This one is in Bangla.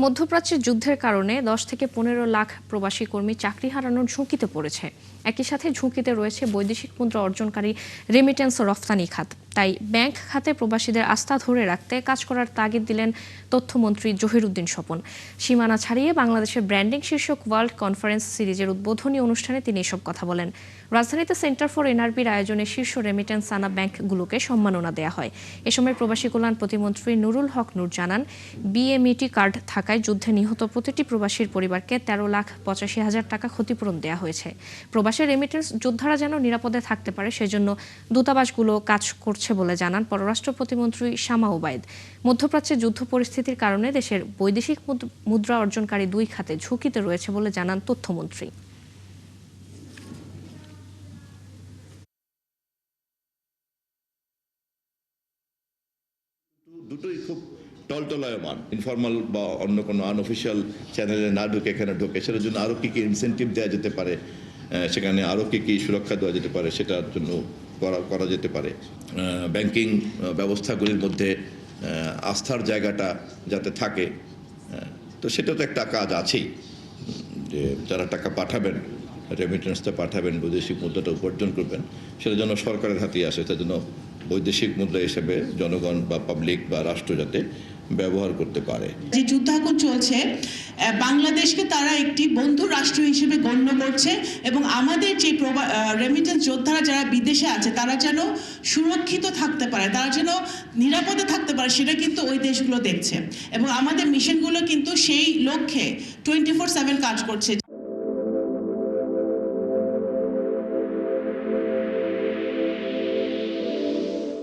মধ্যপ্রাচ্যের যুদ্ধের কারণে 10 থেকে 15 লাখ প্রবাসী কর্মী চাকরি হারানোর ঝুঁকিতে পড়েছে। একই সাথে ঝুঁকিতে রয়েছে বৈদেশিক মুদ্রা অর্জনকারী রেমিটেন্স ও রফতানি খাত। তাই ব্যাংক খাতে প্রবাসীদের আস্থা ধরে রাখতে কাজ করার তাগিদ দিলেন তথ্যমন্ত্রী জহিরুদ্দিন স্বপন। সীমানা ছাড়িয়ে বাংলাদেশের ব্র্যান্ডিং শীর্ষক ওয়ার্ল্ড কনফারেন্স সিরিজের উদ্বোধনী অনুষ্ঠানে তিনি এসব কথা বলেন। রাজধানীতে সেন্টার ফর এনআরবির আয়োজনে শীর্ষ রেমিটেন্স আনা ব্যাংকগুলোকে সম্মাননা দেওয়া হয়। এ সময় প্রবাসী কল্যাণ প্রতিমন্ত্রী নুরুল হক নূর জানান, বিএমইটি কার্ড থাকায় যুদ্ধে নিহত প্রতিটি প্রবাসীর পরিবারকে 13,85,000 টাকা ক্ষতিপূরণ দেওয়া হয়েছে। প্রবাসী রেমিটেন্স যোদ্ধারা যেন নিরাপদে থাকতে পারে সেজন্য দূতাবাসগুলো কাজ করছে বলে জানান পররাষ্ট্র প্রতিমন্ত্রী শামা ওবায়দ। মধ্যপ্রাচ্যে যুদ্ধ পরিস্থিতির কারণে দেশের বৈদেশিক মুদ্রা অর্জনকারী দুই খাতে ঝুঁকিতে রয়েছে বলে জানান তথ্যমন্ত্রী। দুটোই খুব টলটলায়মান, ইনফর্মাল বা অন্য কোনো আনঅফিসিয়াল চ্যানেলে না ঢুকে এখানে ঢোকে, সেটার জন্য আরও কী কী ইনসেন্টিভ দেওয়া যেতে পারে, সেখানে আরও কী কী সুরক্ষা দেওয়া যেতে পারে সেটার জন্য করা যেতে পারে। ব্যাংকিং ব্যবস্থাগুলির মধ্যে আস্থার জায়গাটা যাতে থাকে, তো সেটা তো একটা কাজ আছেই, যে যারা টাকা পাঠাবেন, রেমিটেন্সটা পাঠাবেন, বৈদেশিক মুদ্রাটা উপার্জন করবেন, সেটা যেন সরকারের হাতেই আসে, তার জন্য বৈদেশিক মুদ্রা হিসেবে জনগণ বা পাবলিক বা রাষ্ট্র যাতে ব্যবহার করতে পারে। যে যুদ্ধ এখন চলছে, বাংলাদেশকে তারা একটি বন্ধু রাষ্ট্র হিসেবে গণ্য করছে এবং আমাদের যে রেমিটেন্স যোদ্ধারা যারা বিদেশে আছে তারা যেন সুরক্ষিত থাকতে পারে, তারা যেন নিরাপদে থাকতে পারে, সেটা কিন্তু ওই দেশগুলো দেখছে এবং আমাদের মিশনগুলো কিন্তু সেই লক্ষ্যে 24/7 কাজ করছে।